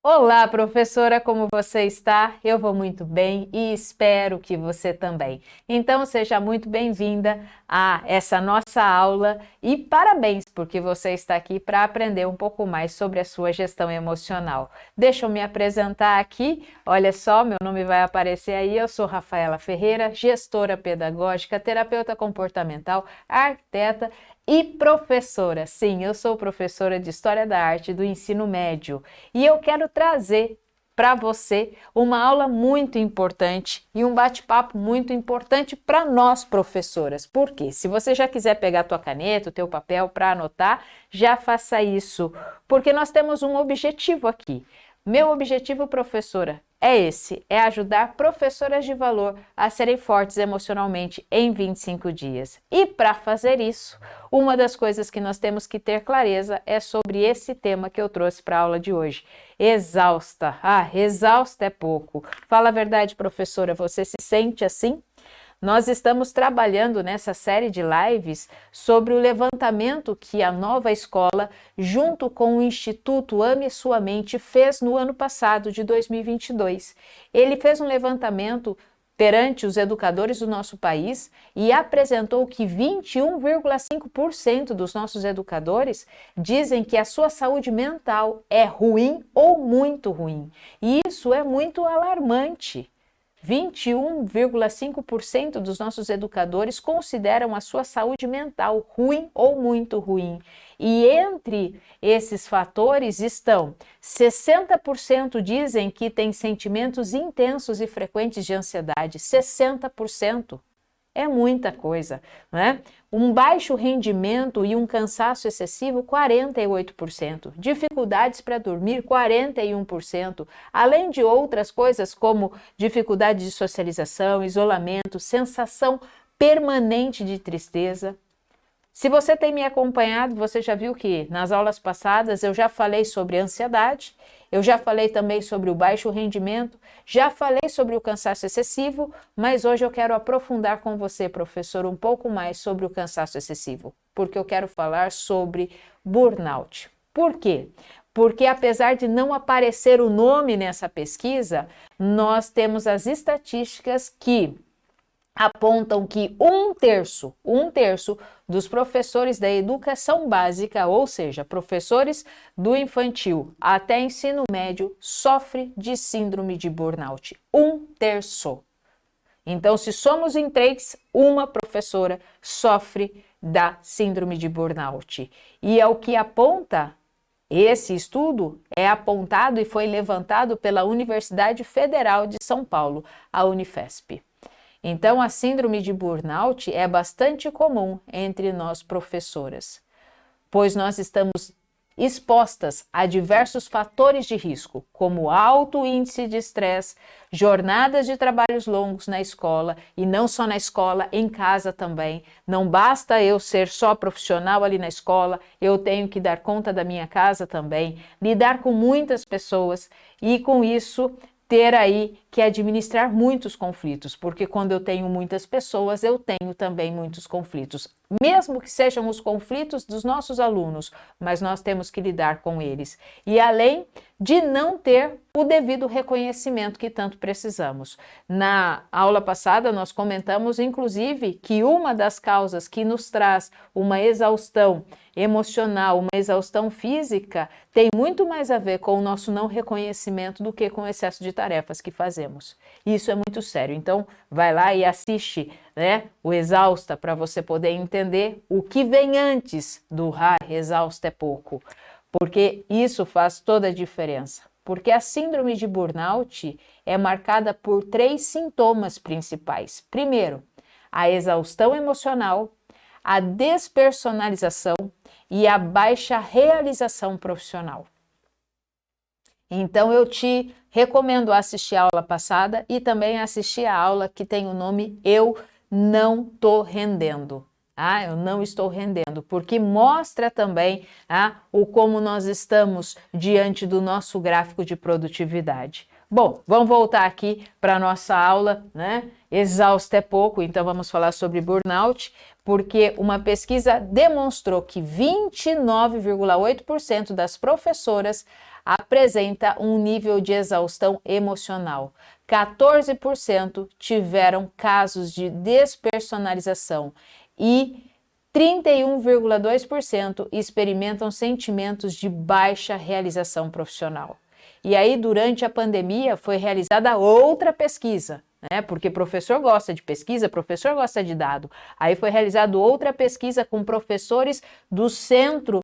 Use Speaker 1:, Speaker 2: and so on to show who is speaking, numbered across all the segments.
Speaker 1: Olá, professora, como você está? Eu vou muito bem e espero que você também. Então, seja muito bem-vinda a essa nossa aula e parabéns, porque você está aqui para aprender um pouco mais sobre a sua gestão emocional. Deixa eu me apresentar aqui. Olha só, meu nome vai aparecer aí. Eu sou Rafaela Ferreira, gestora pedagógica, terapeuta comportamental, arquiteta e professora. Sim, eu sou professora de História da Arte do ensino médio. E eu quero trazer para você uma aula muito importante e um bate-papo muito importante para nós professoras. Por quê? Se você já quiser pegar a tua caneta, o teu papel para anotar, já faça isso, porque nós temos um objetivo aqui. Meu objetivo, professora, é esse, é ajudar professoras de valor a serem fortes emocionalmente em 25 dias. E para fazer isso, uma das coisas que nós temos que ter clareza é sobre esse tema que eu trouxe para a aula de hoje. Exausta. Exausta é pouco. Fala a verdade, professora, você se sente assim? Nós estamos trabalhando nessa série de lives sobre o levantamento que a Nova Escola, junto com o Instituto Ame Sua Mente, fez no ano passado, de 2022. Ele fez um levantamento perante os educadores do nosso país e apresentou que 21,5% dos nossos educadores dizem que a sua saúde mental é ruim ou muito ruim. E isso é muito alarmante. 21,5% dos nossos educadores consideram a sua saúde mental ruim ou muito ruim. E entre esses fatores estão 60% dizem que têm sentimentos intensos e frequentes de ansiedade. 60%. É muita coisa, né? Um baixo rendimento e um cansaço excessivo, 48%. Dificuldades para dormir, 41%. Além de outras coisas como dificuldade de socialização, isolamento, sensação permanente de tristeza. Se você tem me acompanhado, você já viu que nas aulas passadas eu já falei sobre ansiedade, eu já falei também sobre o baixo rendimento, já falei sobre o cansaço excessivo, mas hoje eu quero aprofundar com você, professor, um pouco mais sobre o cansaço excessivo, porque eu quero falar sobre burnout. Por quê? Porque apesar de não aparecer o nome nessa pesquisa, nós temos as estatísticas que apontam que um terço dos professores da educação básica, ou seja, professores do infantil até ensino médio, sofre de síndrome de burnout. Um terço. Então, se somos em 3, uma professora sofre da síndrome de burnout. E é o que aponta, esse estudo é apontado e foi levantado pela Universidade Federal de São Paulo, a Unifesp. Então, a síndrome de burnout é bastante comum entre nós professoras, pois nós estamos expostas a diversos fatores de risco, como alto índice de estresse, jornadas de trabalhos longos na escola, e não só na escola, em casa também. Não basta eu ser só profissional ali na escola, eu tenho que dar conta da minha casa também, lidar com muitas pessoas e com isso ter aí que administrar muitos conflitos, porque quando eu tenho muitas pessoas, eu tenho também muitos conflitos. Mesmo que sejam os conflitos dos nossos alunos, mas nós temos que lidar com eles. E além de não ter o devido reconhecimento que tanto precisamos. Na aula passada, nós comentamos, inclusive, que uma das causas que nos traz uma exaustão emocional, uma exaustão física, tem muito mais a ver com o nosso não reconhecimento do que com o excesso de tarefas que fazemos. Isso é muito sério. Então, vai lá e assiste, né, o Exausta para você poder entender o que vem antes do exausta é pouco, porque isso faz toda a diferença. Porque a síndrome de burnout é marcada por 3 sintomas principais. Primeiro, a exaustão emocional, a despersonalização e a baixa realização profissional. Então, eu te recomendo assistir a aula passada e também assistir a aula que tem o nome Eu Não Tô Rendendo. Eu não estou rendendo, porque mostra também o como nós estamos diante do nosso gráfico de produtividade. Bom, vamos voltar aqui para a nossa aula, né? Exausto é pouco, então vamos falar sobre burnout, porque uma pesquisa demonstrou que 29,8% das professoras apresenta um nível de exaustão emocional. 14% tiveram casos de despersonalização e 31,2% experimentam sentimentos de baixa realização profissional. E aí, durante a pandemia, foi realizada outra pesquisa, né? Porque professor gosta de pesquisa, professor gosta de dado. Aí foi realizada outra pesquisa com professores do centro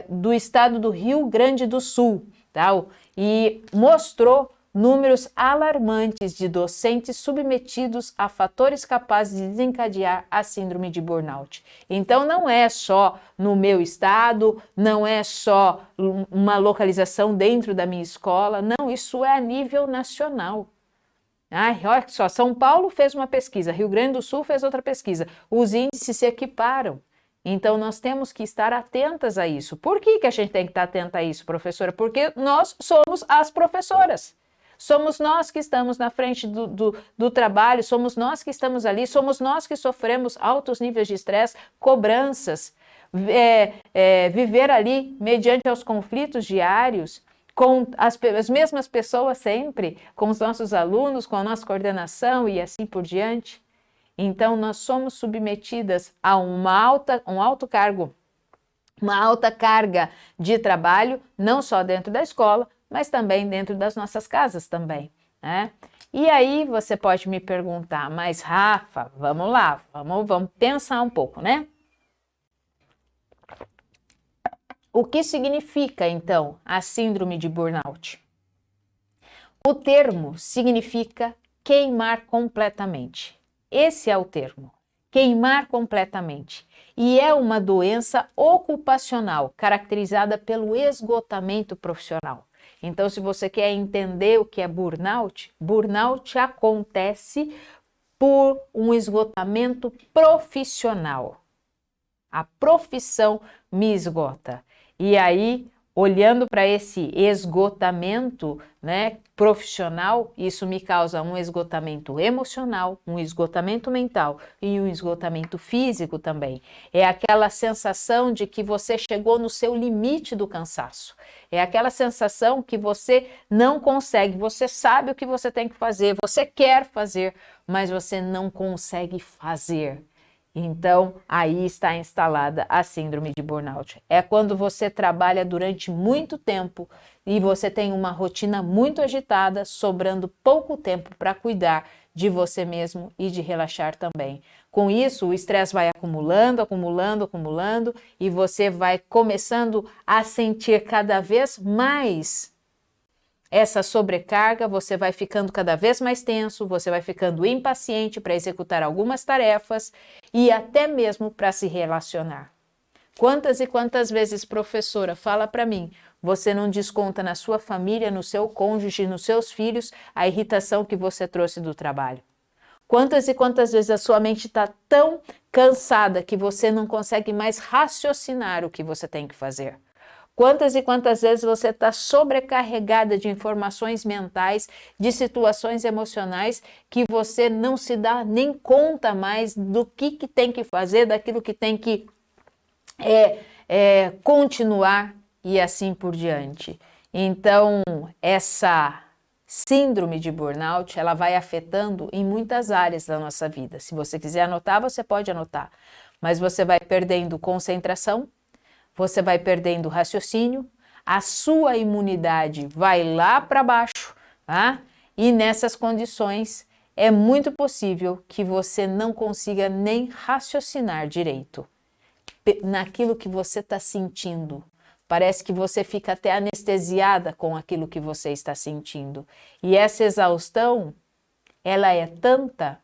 Speaker 1: do estado do Rio Grande do Sul, tá? E mostrou números alarmantes de docentes submetidos a fatores capazes de desencadear a síndrome de burnout. Então, não é só no meu estado, não é só uma localização dentro da minha escola, não, isso é a nível nacional. Olha só, São Paulo fez uma pesquisa, Rio Grande do Sul fez outra pesquisa, os índices se equiparam. Então, nós temos que estar atentas a isso. Por que a gente tem que estar atenta a isso, professora? Porque nós somos as professoras. Somos nós que estamos na frente do trabalho, somos nós que estamos ali, somos nós que sofremos altos níveis de estresse, cobranças, viver ali mediante aos conflitos diários, com as mesmas pessoas sempre, com os nossos alunos, com a nossa coordenação e assim por diante. Então, nós somos submetidas a um alto cargo, uma alta carga de trabalho, não só dentro da escola, mas também dentro das nossas casas também, né? E aí você pode me perguntar, mas Rafa, vamos lá, vamos pensar um pouco, né? O que significa, então, a síndrome de burnout? O termo significa queimar completamente. Esse é o termo, queimar completamente. E é uma doença ocupacional, caracterizada pelo esgotamento profissional. Então, se você quer entender o que é burnout, burnout acontece por um esgotamento profissional. A profissão me esgota. E aí, olhando para esse esgotamento, né, profissional, isso me causa um esgotamento emocional, um esgotamento mental e um esgotamento físico também. É aquela sensação de que você chegou no seu limite do cansaço. É aquela sensação que você não consegue, você sabe o que você tem que fazer, você quer fazer, mas você não consegue fazer. Então, aí está instalada a síndrome de burnout. É quando você trabalha durante muito tempo e você tem uma rotina muito agitada, sobrando pouco tempo para cuidar de você mesmo e de relaxar também. Com isso, o estresse vai acumulando e você vai começando a sentir cada vez mais essa sobrecarga, você vai ficando cada vez mais tenso, você vai ficando impaciente para executar algumas tarefas e até mesmo para se relacionar. Quantas e quantas vezes, professora, fala para mim, você não desconta na sua família, no seu cônjuge, nos seus filhos, a irritação que você trouxe do trabalho? Quantas e quantas vezes a sua mente está tão cansada que você não consegue mais raciocinar o que você tem que fazer? Quantas e quantas vezes você está sobrecarregada de informações mentais, de situações emocionais, que você não se dá nem conta mais do que tem que fazer, daquilo que tem que continuar e assim por diante. Então, essa síndrome de burnout, ela vai afetando em muitas áreas da nossa vida. Se você quiser anotar, você pode anotar. Mas você vai perdendo concentração, você vai perdendo raciocínio, a sua imunidade vai lá para baixo, tá? E nessas condições é muito possível que você não consiga nem raciocinar direito naquilo que você está sentindo. Parece que você fica até anestesiada com aquilo que você está sentindo. E essa exaustão, ela é tanta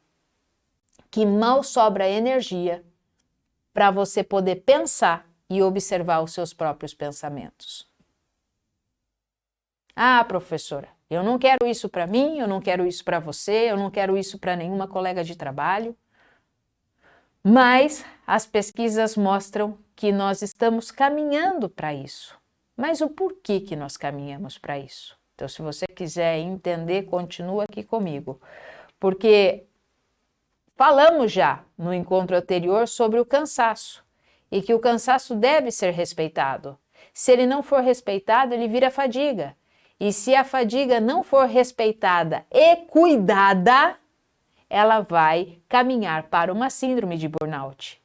Speaker 1: que mal sobra energia para você poder pensar e observar os seus próprios pensamentos. Ah, professora, eu não quero isso para mim, eu não quero isso para você, eu não quero isso para nenhuma colega de trabalho. Mas as pesquisas mostram que nós estamos caminhando para isso. Mas o porquê que nós caminhamos para isso? Então, se você quiser entender, continua aqui comigo. Porque falamos já no encontro anterior sobre o cansaço e que o cansaço deve ser respeitado. Se ele não for respeitado, ele vira fadiga. E se a fadiga não for respeitada e cuidada, ela vai caminhar para uma síndrome de burnout.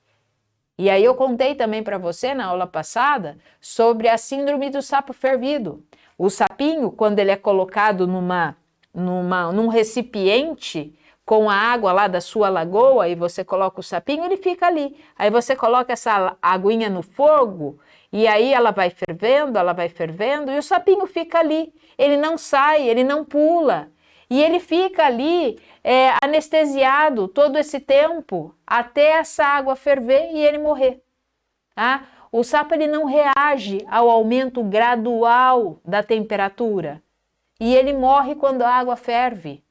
Speaker 1: E aí eu contei também para você na aula passada sobre a síndrome do sapo fervido. O sapinho, quando ele é colocado num recipiente com a água lá da sua lagoa e você coloca o sapinho, ele fica ali. Aí você coloca essa aguinha no fogo e aí ela vai fervendo e o sapinho fica ali. Ele não sai, ele não pula. E ele fica ali anestesiado todo esse tempo até essa água ferver e ele morrer. Tá? O sapo ele não reage ao aumento gradual da temperatura e ele morre quando a água ferve.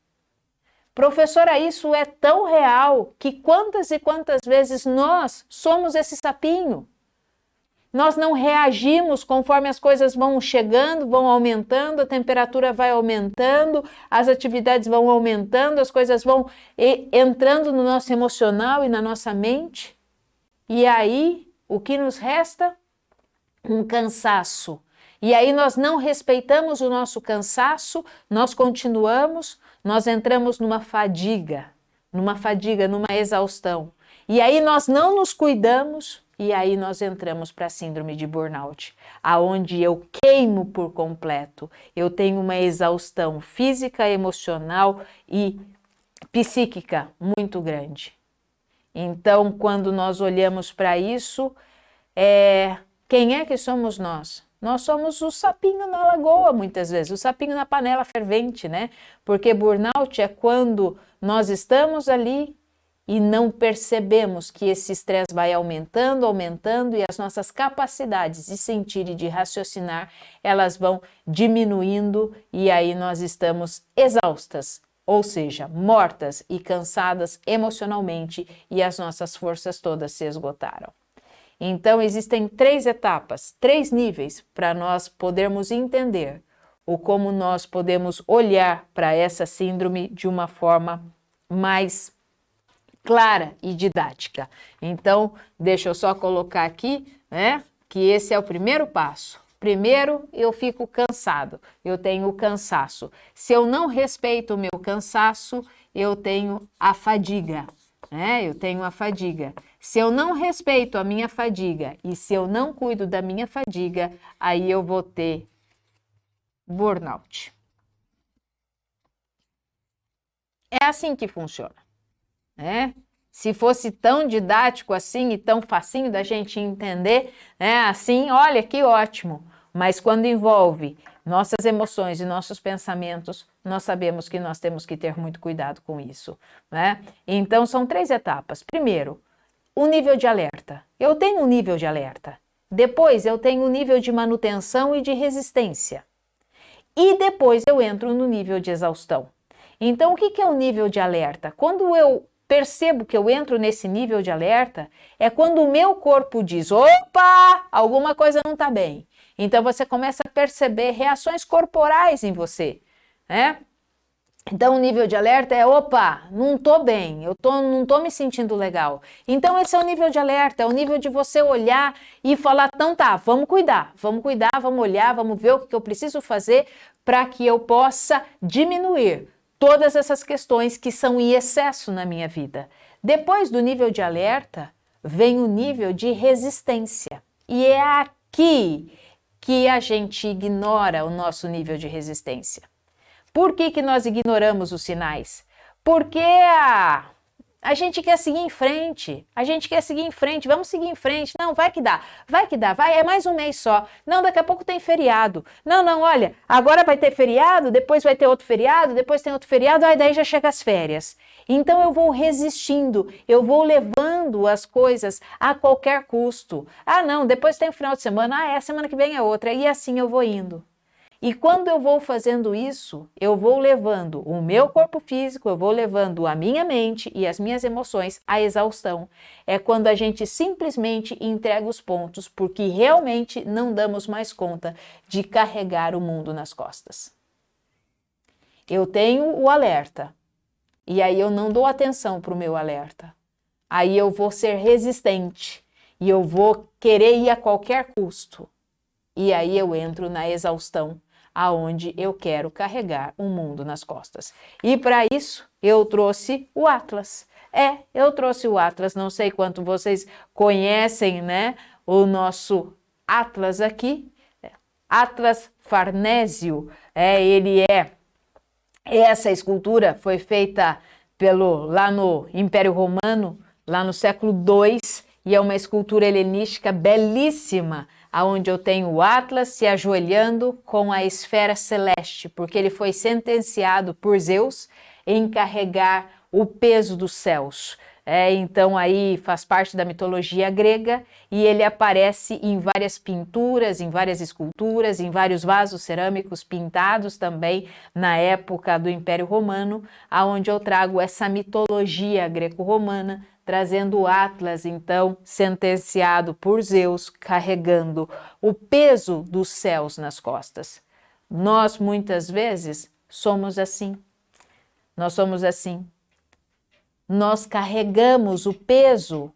Speaker 1: Professora, isso é tão real que quantas e quantas vezes nós somos esse sapinho? Nós não reagimos conforme as coisas vão chegando, vão aumentando, a temperatura vai aumentando, as atividades vão aumentando, as coisas vão entrando no nosso emocional e na nossa mente. E aí, o que nos resta? Um cansaço. E aí nós não respeitamos o nosso cansaço, nós continuamos, nós entramos numa fadiga, numa exaustão. E aí nós não nos cuidamos, e aí nós entramos para a síndrome de burnout, aonde eu queimo por completo. Eu tenho uma exaustão física, emocional e psíquica muito grande. Então, quando nós olhamos para isso, quem é que somos nós? Nós somos o sapinho na lagoa, muitas vezes, o sapinho na panela fervente, né? Porque burnout é quando nós estamos ali e não percebemos que esse estresse vai aumentando e as nossas capacidades de sentir e de raciocinar, elas vão diminuindo e aí nós estamos exaustas, ou seja, mortas e cansadas emocionalmente e as nossas forças todas se esgotaram. Então existem 3 etapas, 3 níveis para nós podermos entender o como nós podemos olhar para essa síndrome de uma forma mais clara e didática. Então, deixa eu só colocar aqui, né, que esse é o primeiro passo. Primeiro, eu fico cansado, eu tenho o cansaço. Se eu não respeito o meu cansaço, eu tenho a fadiga, né? Eu tenho a fadiga. Se eu não respeito a minha fadiga e se eu não cuido da minha fadiga, aí eu vou ter burnout. É assim que funciona. Se fosse tão didático assim e tão facinho da gente entender, assim, olha que ótimo. Mas quando envolve nossas emoções e nossos pensamentos, nós sabemos que nós temos que ter muito cuidado com isso, né? Então são 3 etapas. Primeiro, o nível de alerta. Eu tenho um nível de alerta. Depois eu tenho um nível de manutenção e de resistência. E depois eu entro no nível de exaustão. Então o que é o nível de alerta? Quando eu percebo que eu entro nesse nível de alerta, é quando o meu corpo diz, opa, alguma coisa não está bem. Então você começa a perceber reações corporais em você, né? Então o nível de alerta é, opa, não estou bem, não estou me sentindo legal. Então esse é o nível de alerta, é o nível de você olhar e falar, então tá, vamos cuidar, vamos olhar, vamos ver o que eu preciso fazer para que eu possa diminuir todas essas questões que são em excesso na minha vida. Depois do nível de alerta, vem o nível de resistência. E é aqui que a gente ignora o nosso nível de resistência. Por que nós ignoramos os sinais? Porque a gente quer seguir em frente, vamos seguir em frente, não, vai que dá, é mais um mês só, não, daqui a pouco tem feriado, não, olha, agora vai ter feriado, depois vai ter outro feriado, depois tem outro feriado, aí daí já chega as férias. Então eu vou resistindo, eu vou levando as coisas a qualquer custo. Não, depois tem o final de semana, semana que vem é outra, e assim eu vou indo. E quando eu vou fazendo isso, eu vou levando o meu corpo físico, eu vou levando a minha mente e as minhas emoções à exaustão. É quando a gente simplesmente entrega os pontos, porque realmente não damos mais conta de carregar o mundo nas costas. Eu tenho o alerta, e aí eu não dou atenção para o meu alerta. Aí eu vou ser resistente, e eu vou querer ir a qualquer custo. E aí eu entro na exaustão, aonde eu quero carregar o mundo nas costas. E para isso eu trouxe o Atlas. Eu trouxe o Atlas, não sei quanto vocês conhecem, né, o nosso Atlas aqui, Atlas Farnésio, essa escultura foi feita lá no Império Romano, lá no século II, e é uma escultura helenística belíssima, aonde eu tenho o Atlas se ajoelhando com a esfera celeste, porque ele foi sentenciado por Zeus em carregar o peso dos céus. Então aí faz parte da mitologia grega e ele aparece em várias pinturas, em várias esculturas, em vários vasos cerâmicos pintados também na época do Império Romano, aonde eu trago essa mitologia greco-romana, trazendo o Atlas, então, sentenciado por Zeus, carregando o peso dos céus nas costas. Nós, muitas vezes, somos assim. Nós somos assim. Nós carregamos o peso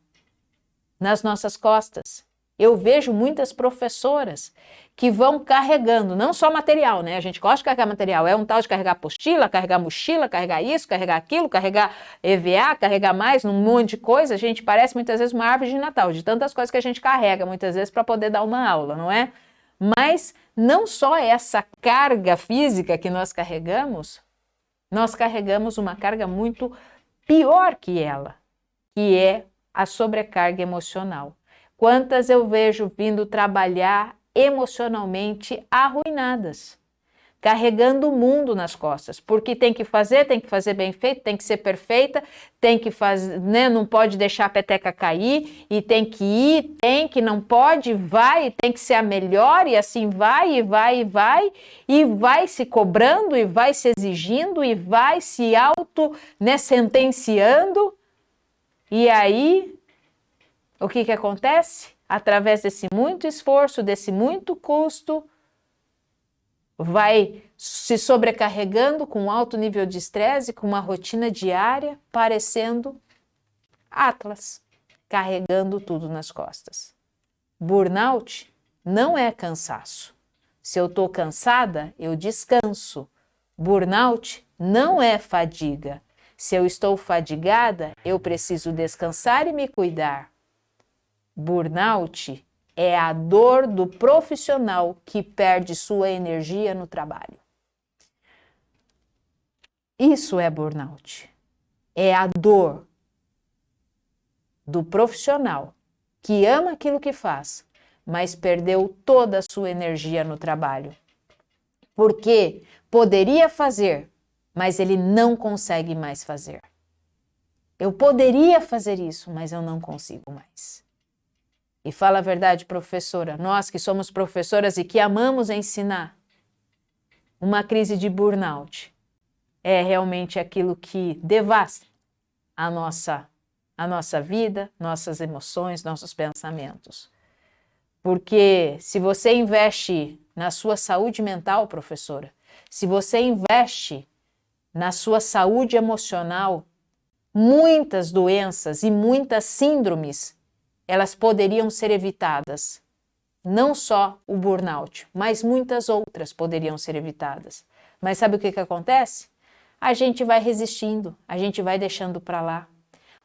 Speaker 1: nas nossas costas. Eu vejo muitas professoras que vão carregando, não só material, né? A gente gosta de carregar material, é um tal de carregar apostila, carregar mochila, carregar isso, carregar aquilo, carregar EVA, carregar mais, um monte de coisa. A gente parece muitas vezes uma árvore de Natal, de tantas coisas que a gente carrega muitas vezes para poder dar uma aula, não é? Mas não só essa carga física que nós carregamos uma carga muito pior que ela, que é a sobrecarga emocional. Quantas eu vejo vindo trabalhar emocionalmente arruinadas, carregando o mundo nas costas, porque tem que fazer bem feito, tem que ser perfeita, tem que fazer, né, não pode deixar a peteca cair, e tem que ir, não pode, vai, tem que ser a melhor, e assim vai, e vai se cobrando, e vai se exigindo, e vai se sentenciando, e aí, o que acontece? Através desse muito esforço, desse muito custo, vai se sobrecarregando com alto nível de estresse, com uma rotina diária, parecendo Atlas, carregando tudo nas costas. Burnout não é cansaço. Se eu estou cansada, eu descanso. Burnout não é fadiga. Se eu estou fadigada, eu preciso descansar e me cuidar. Burnout é a dor do profissional que perde sua energia no trabalho. Isso é burnout. É a dor do profissional que ama aquilo que faz, mas perdeu toda a sua energia no trabalho. Porque poderia fazer, mas ele não consegue mais fazer. Eu poderia fazer isso, mas eu não consigo mais. E fala a verdade, professora, nós que somos professoras e que amamos ensinar, uma crise de burnout é realmente aquilo que devasta a nossa vida, nossas emoções, nossos pensamentos. Porque se você investe na sua saúde mental, professora, se você investe na sua saúde emocional, muitas doenças e muitas síndromes elas poderiam ser evitadas. Não só o burnout, mas muitas outras poderiam ser evitadas. Mas sabe o que acontece? A gente vai resistindo, a gente vai deixando para lá.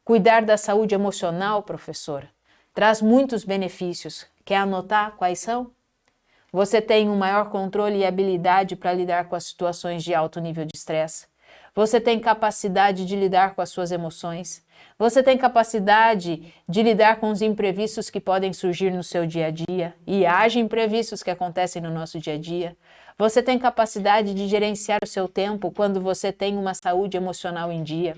Speaker 1: Cuidar da saúde emocional, professora, traz muitos benefícios. Quer anotar quais são? Você tem um maior controle e habilidade para lidar com as situações de alto nível de estresse. Você tem capacidade de lidar com as suas emoções. Você tem capacidade de lidar com os imprevistos que podem surgir no seu dia a dia. E há imprevistos que acontecem no nosso dia a dia. Você tem capacidade de gerenciar o seu tempo quando você tem uma saúde emocional em dia.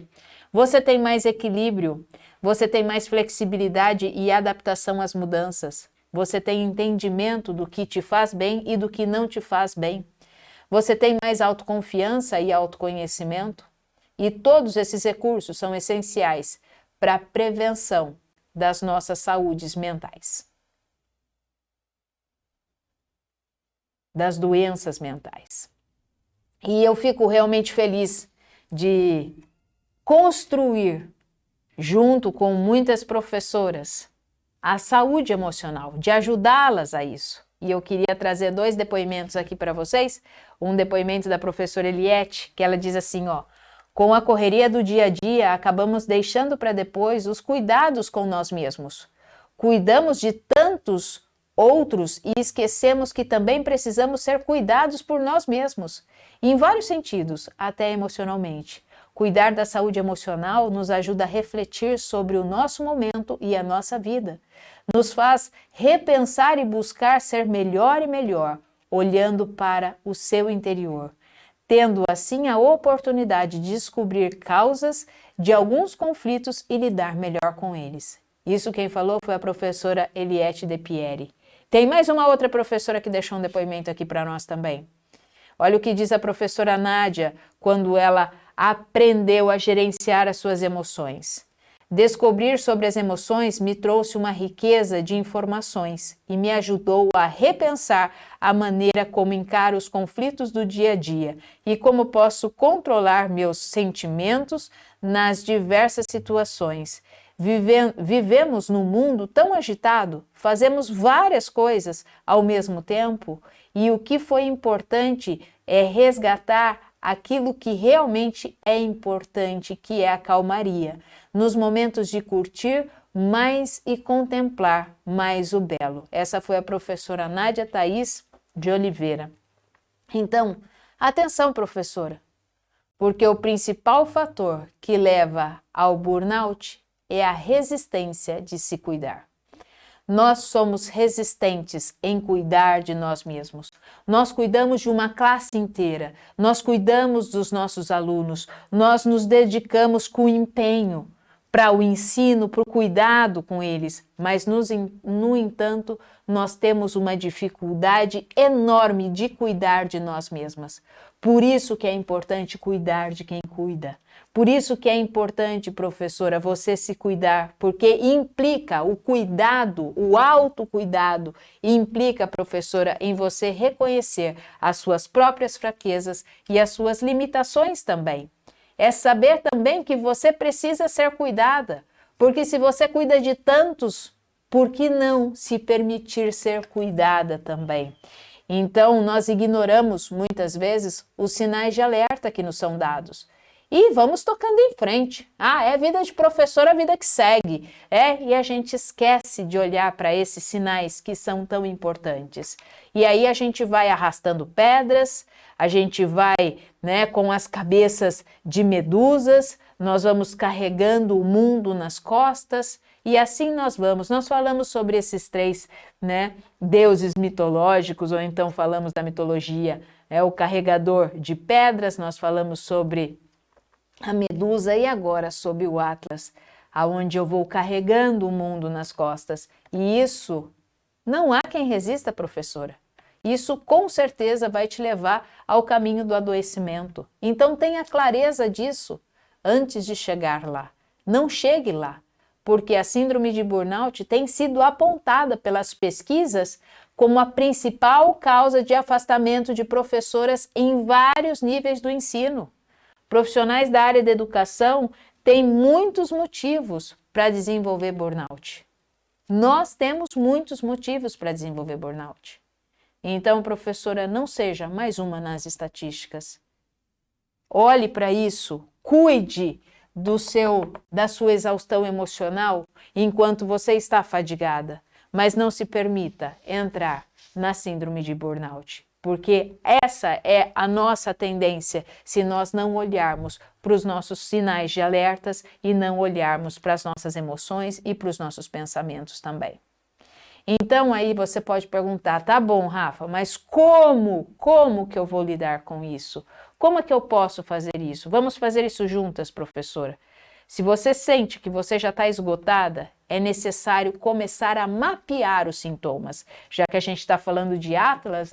Speaker 1: Você tem mais equilíbrio. Você tem mais flexibilidade e adaptação às mudanças. Você tem entendimento do que te faz bem e do que não te faz bem. Você tem mais autoconfiança e autoconhecimento. E todos esses recursos são essenciais para a prevenção das nossas saúdes mentais, das doenças mentais. E eu fico realmente feliz de construir, junto com muitas professoras, a saúde emocional, de ajudá-las a isso. e eu queria trazer 2 depoimentos aqui para vocês. Um depoimento da professora Eliette, que ela diz assim, ó: com a correria do dia a dia, acabamos deixando para depois os cuidados com nós mesmos. Cuidamos de tantos outros e esquecemos que também precisamos ser cuidados por nós mesmos, em vários sentidos, até emocionalmente. Cuidar da saúde emocional nos ajuda a refletir sobre o nosso momento e a nossa vida. Nos faz repensar e buscar ser melhor e melhor, olhando para o seu interior, tendo assim a oportunidade de descobrir causas de alguns conflitos e lidar melhor com eles. Isso quem falou foi a professora Eliette De Pieri. Tem mais uma outra professora que deixou um depoimento aqui para nós também. Olha o que diz a professora Nádia quando ela aprendeu a gerenciar as suas emoções. Descobrir sobre as emoções me trouxe uma riqueza de informações e me ajudou a repensar a maneira como encaro os conflitos do dia a dia e como posso controlar meus sentimentos nas diversas situações. Vivemos num mundo tão agitado, fazemos várias coisas ao mesmo tempo e o que foi importante é resgatar aquilo que realmente é importante, que é a calmaria, nos momentos de curtir mais e contemplar mais o belo. Essa foi a professora Nádia Thaís de Oliveira. Então, atenção, professora, porque o principal fator que leva ao burnout é a resistência de se cuidar. Nós somos resistentes em cuidar de nós mesmos. Nós cuidamos de uma classe inteira, nós cuidamos dos nossos alunos, nós nos dedicamos com empenho para o ensino, para o cuidado com eles, mas no entanto, nós temos uma dificuldade enorme de cuidar de nós mesmas. Por isso que é importante cuidar de quem cuida. Por isso que é importante, professora, você se cuidar, porque implica o cuidado, o autocuidado, implica, professora, em você reconhecer as suas próprias fraquezas e as suas limitações também. É saber também que você precisa ser cuidada, porque se você cuida de tantos, por que não se permitir ser cuidada também? Então, nós ignoramos muitas vezes os sinais de alerta que nos são dados. E vamos tocando em frente. É vida de professor, a vida que segue. E a gente esquece de olhar para esses sinais que são tão importantes. E aí a gente vai arrastando pedras, a gente vai, com as cabeças de medusas, nós vamos carregando o mundo nas costas e assim nós vamos. Nós falamos sobre esses 3, deuses mitológicos, ou então falamos da mitologia, o carregador de pedras, nós falamos sobre a medusa e agora sobre o Atlas, aonde eu vou carregando o mundo nas costas. E isso não há quem resista, professora. Isso com certeza vai te levar ao caminho do adoecimento. Então tenha clareza disso antes de chegar lá. Não chegue lá, porque a síndrome de burnout tem sido apontada pelas pesquisas como a principal causa de afastamento de professoras em vários níveis do ensino. Profissionais da área da educação têm muitos motivos para desenvolver burnout. Nós temos muitos motivos para desenvolver burnout. Então, professora, não seja mais uma nas estatísticas. Olhe para isso, cuide da sua exaustão emocional enquanto você está fadigada, mas não se permita entrar na síndrome de burnout. Porque essa é a nossa tendência se nós não olharmos para os nossos sinais de alertas e não olharmos para as nossas emoções e para os nossos pensamentos também. Então aí você pode perguntar, tá bom, Rafa, mas como que eu vou lidar com isso? Como é que eu posso fazer isso? Vamos fazer isso juntas, professora. Se você sente que você já está esgotada, é necessário começar a mapear os sintomas. Já que a gente está falando de Atlas,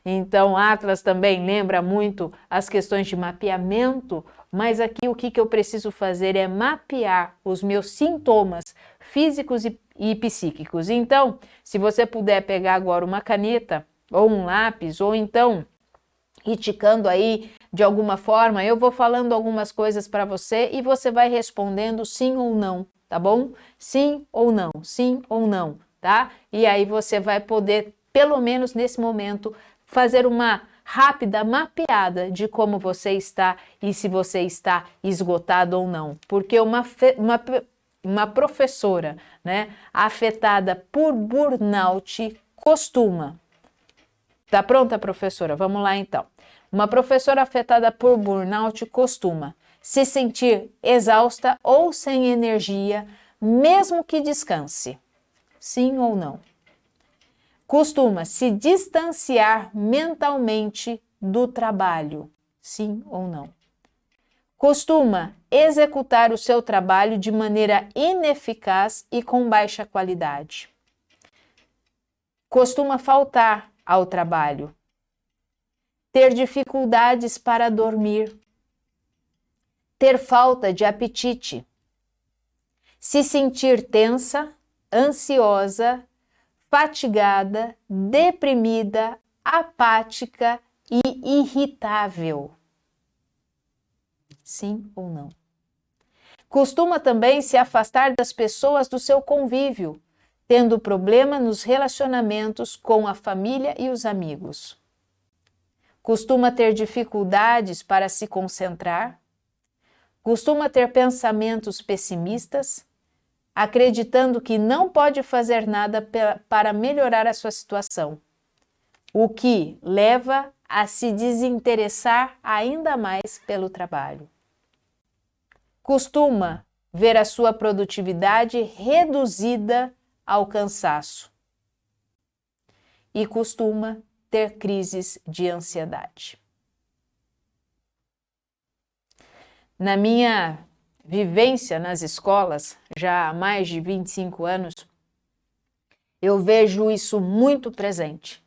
Speaker 1: Então, Atlas também lembra muito as questões de mapeamento, mas aqui o que eu preciso fazer é mapear os meus sintomas físicos e psíquicos. Então, se você puder pegar agora uma caneta ou um lápis, ou então ir ticando aí de alguma forma, eu vou falando algumas coisas para você e você vai respondendo sim ou não, tá bom? Sim ou não, tá? E aí você vai poder pelo menos nesse momento, fazer uma rápida mapeada de como você está e se você está esgotado ou não. Porque uma professora, né, afetada por burnout costuma... Tá pronta, professora? Vamos lá então. Uma professora afetada por burnout costuma se sentir exausta ou sem energia, mesmo que descanse. Sim ou não? Costuma se distanciar mentalmente do trabalho. Sim ou não? Costuma executar o seu trabalho de maneira ineficaz e com baixa qualidade. Costuma faltar ao trabalho. Ter dificuldades para dormir. Ter falta de apetite. Se sentir tensa, ansiosa, fatigada, deprimida, apática e irritável. Sim ou não? Costuma também se afastar das pessoas do seu convívio, tendo problema nos relacionamentos com a família e os amigos. Costuma ter dificuldades para se concentrar. Costuma ter pensamentos pessimistas, acreditando que não pode fazer nada para melhorar a sua situação, o que leva a se desinteressar ainda mais pelo trabalho. Costuma ver a sua produtividade reduzida ao cansaço e costuma ter crises de ansiedade. Na minha vivência nas escolas, já há mais de 25 anos, eu vejo isso muito presente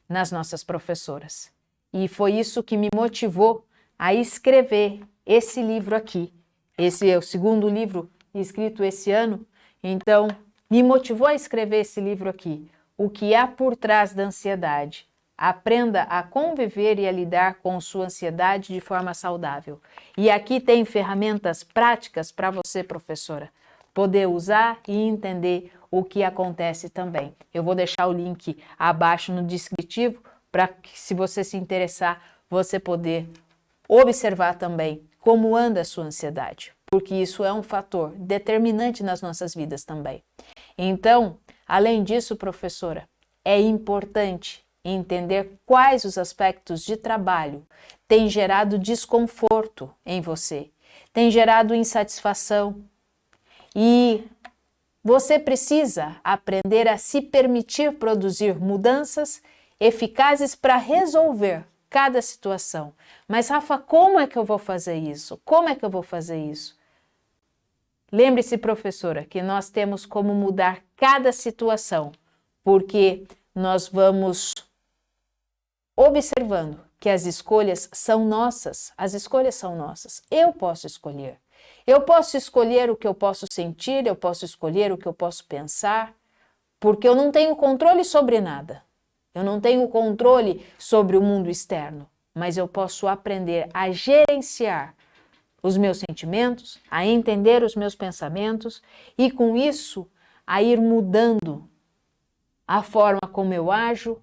Speaker 1: nas nossas professoras. E foi isso que me motivou a escrever esse livro aqui. Esse é o segundo livro escrito esse ano, então me motivou a escrever esse livro aqui. O que há por trás da ansiedade? Aprenda a conviver e a lidar com sua ansiedade de forma saudável. E aqui tem ferramentas práticas para você, professora, poder usar e entender o que acontece também. Eu vou deixar o link abaixo no descritivo para que, se você se interessar, você poder observar também como anda a sua ansiedade, porque isso é um fator determinante nas nossas vidas também. Então, além disso, professora, é importante entender quais os aspectos de trabalho têm gerado desconforto em você, têm gerado insatisfação, e você precisa aprender a se permitir produzir mudanças eficazes para resolver cada situação. Mas, Rafa, como é que eu vou fazer isso? Como é que eu vou fazer isso? Lembre-se, professora, que nós temos como mudar cada situação, porque nós vamos observando que as escolhas são nossas. As escolhas são nossas. Eu posso escolher. Eu posso escolher o que eu posso sentir, eu posso escolher o que eu posso pensar, porque eu não tenho controle sobre nada. Eu não tenho controle sobre o mundo externo, mas eu posso aprender a gerenciar os meus sentimentos, a entender os meus pensamentos e, com isso, a ir mudando a forma como eu ajo,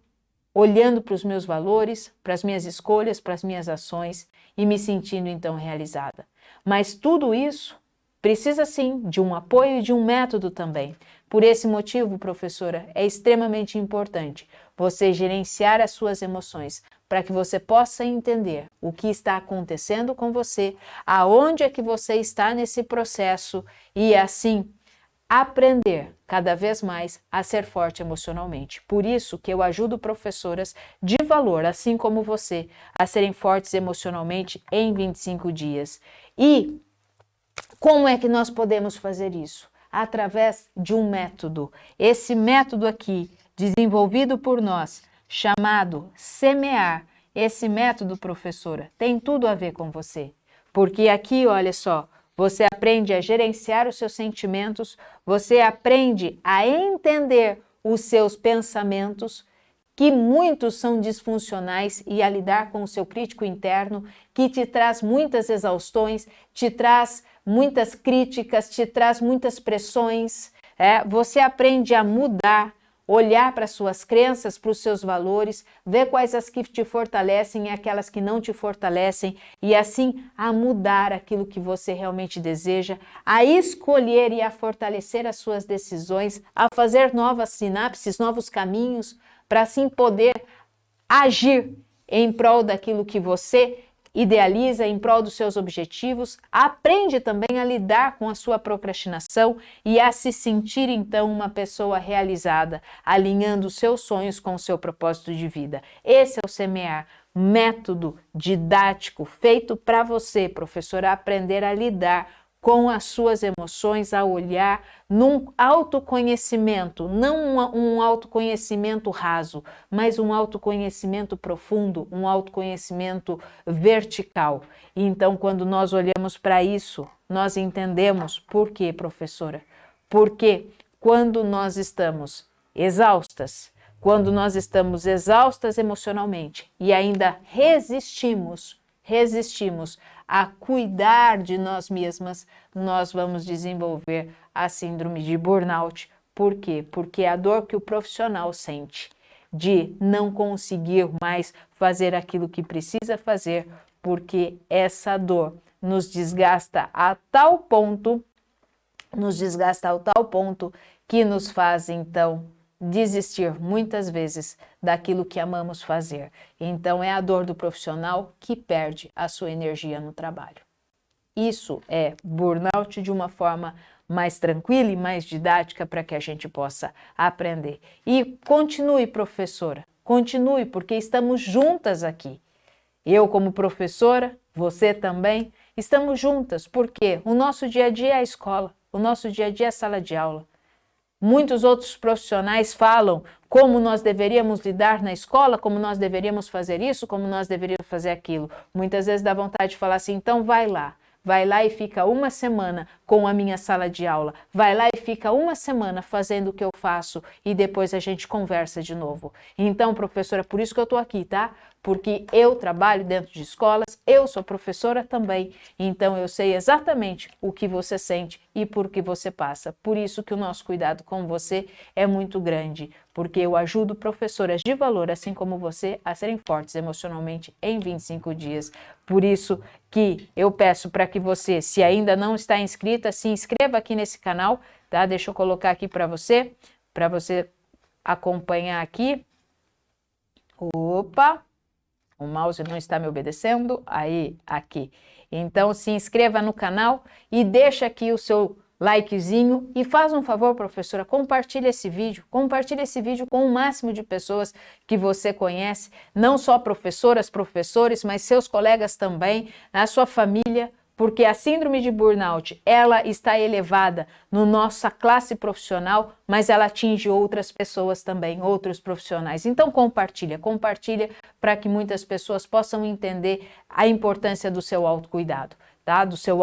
Speaker 1: olhando para os meus valores, para as minhas escolhas, para as minhas ações e me sentindo então realizada. Mas tudo isso precisa sim de um apoio e de um método também. Por esse motivo, professora, é extremamente importante você gerenciar as suas emoções para que você possa entender o que está acontecendo com você, aonde é que você está nesse processo e assim aprender cada vez mais a ser forte emocionalmente. Por isso que eu ajudo professoras de valor, assim como você, a serem fortes emocionalmente em 25 dias. E como é que nós podemos fazer isso? Através de um método. Esse método aqui, desenvolvido por nós, chamado Semear. Esse método, professora, tem tudo a ver com você. Porque aqui, olha só, você aprende a gerenciar os seus sentimentos, você aprende a entender os seus pensamentos, que muitos são disfuncionais, e a lidar com o seu crítico interno, que te traz muitas exaustões, te traz muitas críticas, te traz muitas pressões. Você aprende a mudar olhar para suas crenças, para os seus valores, ver quais as que te fortalecem e aquelas que não te fortalecem, e assim a mudar aquilo que você realmente deseja, a escolher e a fortalecer as suas decisões, a fazer novas sinapses, novos caminhos, para assim poder agir em prol daquilo que você idealiza, em prol dos seus objetivos. Aprende também a lidar com a sua procrastinação e a se sentir então uma pessoa realizada, alinhando os seus sonhos com o seu propósito de vida. Esse é o Semear, método didático feito para você, professora, aprender a lidar com as suas emoções, a olhar num autoconhecimento, não um autoconhecimento raso, mas um autoconhecimento profundo, um autoconhecimento vertical. Então, quando nós olhamos para isso, nós entendemos por quê, professora? Porque quando nós estamos exaustas, quando nós estamos exaustas emocionalmente e ainda resistimos a cuidar de nós mesmas, nós vamos desenvolver a síndrome de burnout. Por quê? Porque a dor que o profissional sente de não conseguir mais fazer aquilo que precisa fazer, porque essa dor nos desgasta a tal ponto, que nos faz então desistir muitas vezes daquilo que amamos fazer. Então é a dor do profissional que perde a sua energia no trabalho. Isso é burnout de uma forma mais tranquila e mais didática para que a gente possa aprender. E continue, professora, continue, porque estamos juntas aqui. Eu como professora, você também, estamos juntas, porque o nosso dia a dia é a escola, o nosso dia a dia é a sala de aula. Muitos outros profissionais falam como nós deveríamos lidar na escola, como nós deveríamos fazer isso, como nós deveríamos fazer aquilo. Muitas vezes dá vontade de falar assim, então vai lá e fica uma semana com a minha sala de aula, vai lá e fica uma semana fazendo o que eu faço e depois a gente conversa de novo. Então, professora, por isso que eu estou aqui, tá? Porque eu trabalho dentro de escolas, eu sou professora também, então eu sei exatamente o que você sente e por que você passa. Por isso que o nosso cuidado com você é muito grande, porque eu ajudo professoras de valor, assim como você, a serem fortes emocionalmente em 25 dias. Por isso que eu peço para que você, se ainda não está inscrita, se inscreva aqui nesse canal, tá? Deixa eu colocar aqui para você acompanhar aqui. Opa! O mouse não está me obedecendo, aí, aqui. Então, se inscreva no canal e deixa aqui o seu likezinho e faz um favor, professora, compartilhe esse vídeo com o máximo de pessoas que você conhece, não só professoras, professores, mas seus colegas também, a sua família, porque a síndrome de burnout, ela está elevada na nossa classe profissional, mas ela atinge outras pessoas também, outros profissionais. Então compartilha para que muitas pessoas possam entender a importância do seu autocuidado, tá? Do seu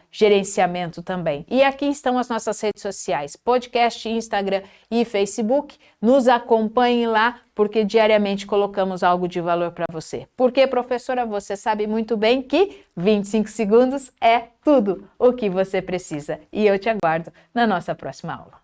Speaker 1: gerenciamento também. E aqui estão as nossas redes sociais, podcast, Instagram e Facebook. Nos acompanhe lá, porque diariamente colocamos algo de valor para você. Porque, professora, você sabe muito bem que 25 segundos é tudo o que você precisa. E eu te aguardo na nossa próxima aula.